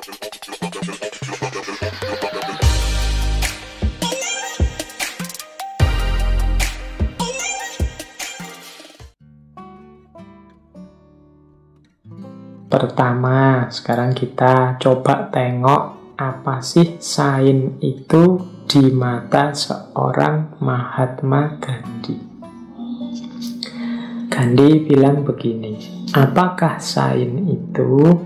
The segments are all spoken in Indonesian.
Pertama, sekarang kita coba tengok apa sih sains itu di mata seorang Mahatma Gandhi. Gandhi bilang begini, apakah sains itu?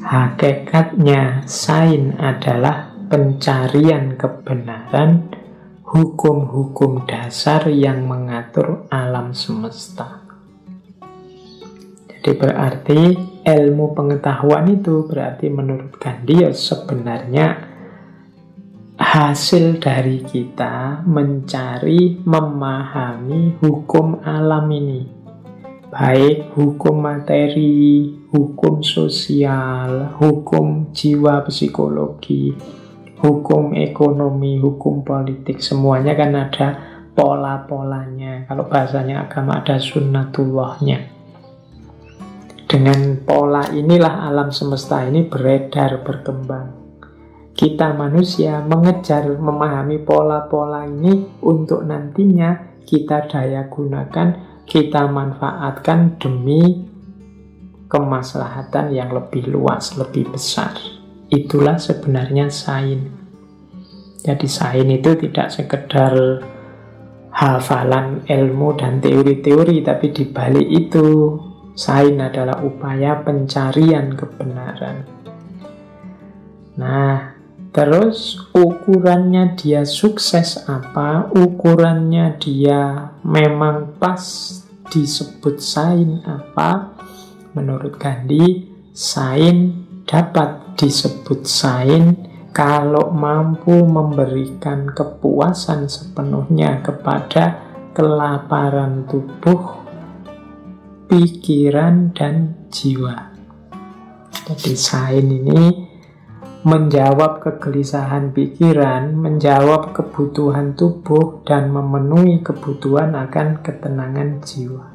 Hakikatnya sains adalah pencarian kebenaran, hukum-hukum dasar yang mengatur alam semesta. Jadi berarti ilmu pengetahuan itu berarti menurut Gandhi sebenarnya hasil dari kita mencari, memahami hukum alam ini. Baik hukum materi, hukum sosial, hukum jiwa psikologi, hukum ekonomi, hukum politik. Semuanya kan ada pola-polanya. Kalau bahasanya agama ada sunnatullahnya. Dengan pola inilah alam semesta ini beredar, berkembang. Kita manusia mengejar, memahami pola-pola ini untuk nantinya kita daya gunakan, kita manfaatkan demi kemaslahatan yang lebih luas, lebih besar. Itulah sebenarnya sains. Jadi sains itu tidak sekedar hafalan ilmu dan teori-teori, tapi di balik itu sains adalah upaya pencarian kebenaran. Nah, terus ukurannya dia sukses apa? Ukurannya dia memang pas disebut sains apa? Menurut Gandhi, sains dapat disebut sains kalau mampu memberikan kepuasan sepenuhnya kepada kelaparan tubuh, pikiran, dan jiwa. Jadi sains ini menjawab kegelisahan pikiran, menjawab kebutuhan tubuh, dan memenuhi kebutuhan akan ketenangan jiwa.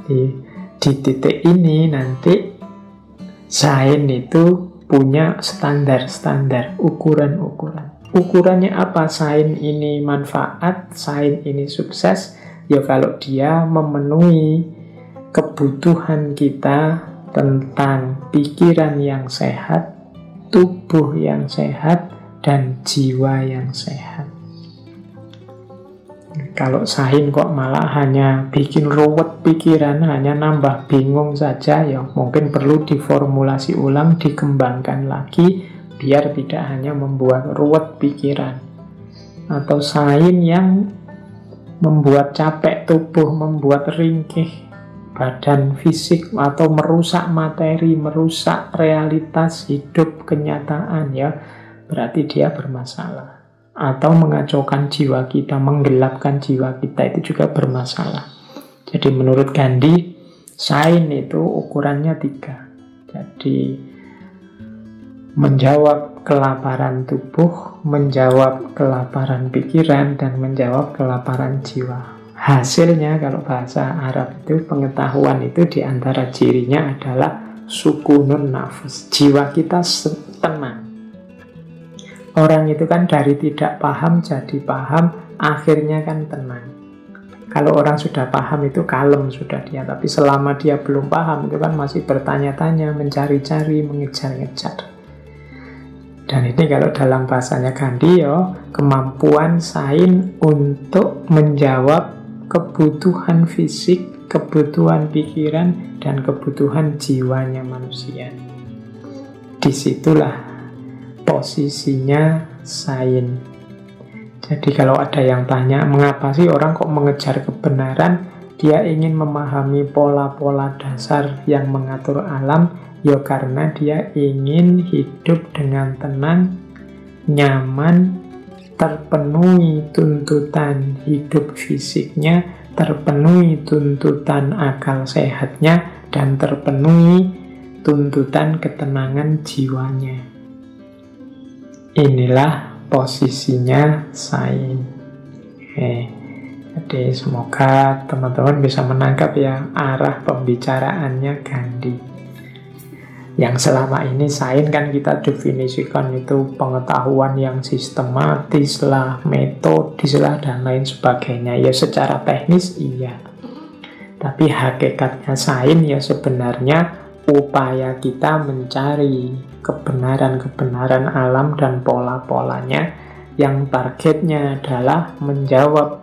Di titik ini nanti sains itu punya standar-standar, ukuran-ukuran. Ukurannya apa? Sains ini manfaat, sains ini sukses. Ya kalau dia memenuhi kebutuhan kita tentang pikiran yang sehat, tubuh yang sehat, dan jiwa yang sehat. Kalau sains kok malah hanya bikin ruwet pikiran, hanya nambah bingung saja, ya mungkin perlu diformulasi ulang, dikembangkan lagi, biar tidak hanya membuat ruwet pikiran. Atau sains yang membuat capek tubuh, membuat ringkih badan fisik, atau merusak materi, merusak realitas hidup kenyataan, ya berarti dia bermasalah. Atau mengacaukan jiwa kita, menggelapkan jiwa kita, itu juga bermasalah. Jadi menurut Gandhi, sains itu ukurannya 3. Jadi menjawab kelaparan tubuh, menjawab kelaparan pikiran, dan menjawab kelaparan jiwa. Hasilnya kalau bahasa Arab itu, pengetahuan itu diantara cirinya adalah sukunun nafas. Jiwa kita tenang. Orang itu kan dari tidak paham jadi paham, akhirnya kan tenang. Kalau orang sudah paham itu kalem sudah dia, tapi selama dia belum paham itu kan masih bertanya-tanya, mencari-cari, mengejar-ngejar. Dan ini kalau dalam bahasanya Gandhi, ya, kemampuan sains untuk menjawab kebutuhan fisik, kebutuhan pikiran, dan kebutuhan jiwanya manusia. Disitulah posisinya sains. Jadi kalau ada yang tanya, mengapa sih orang kok mengejar kebenaran? Dia ingin memahami pola-pola dasar yang mengatur alam. Ya karena dia ingin hidup dengan tenang, nyaman, terpenuhi tuntutan hidup fisiknya, terpenuhi tuntutan akal sehatnya, dan terpenuhi tuntutan ketenangan jiwanya. Inilah posisinya sains. Jadi semoga teman-teman bisa menangkap ya arah pembicaraannya Gandhi. Yang selama ini sains kan kita definisikan itu pengetahuan yang sistematis lah, metodis lah, dan lain sebagainya. Ya secara teknis iya. Tapi hakikatnya sains ya sebenarnya upaya kita mencari kebenaran-kebenaran alam dan pola-polanya yang targetnya adalah menjawab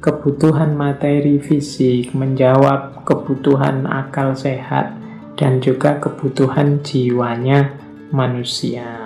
kebutuhan materi fisik, menjawab kebutuhan akal sehat, dan juga kebutuhan jiwanya manusia.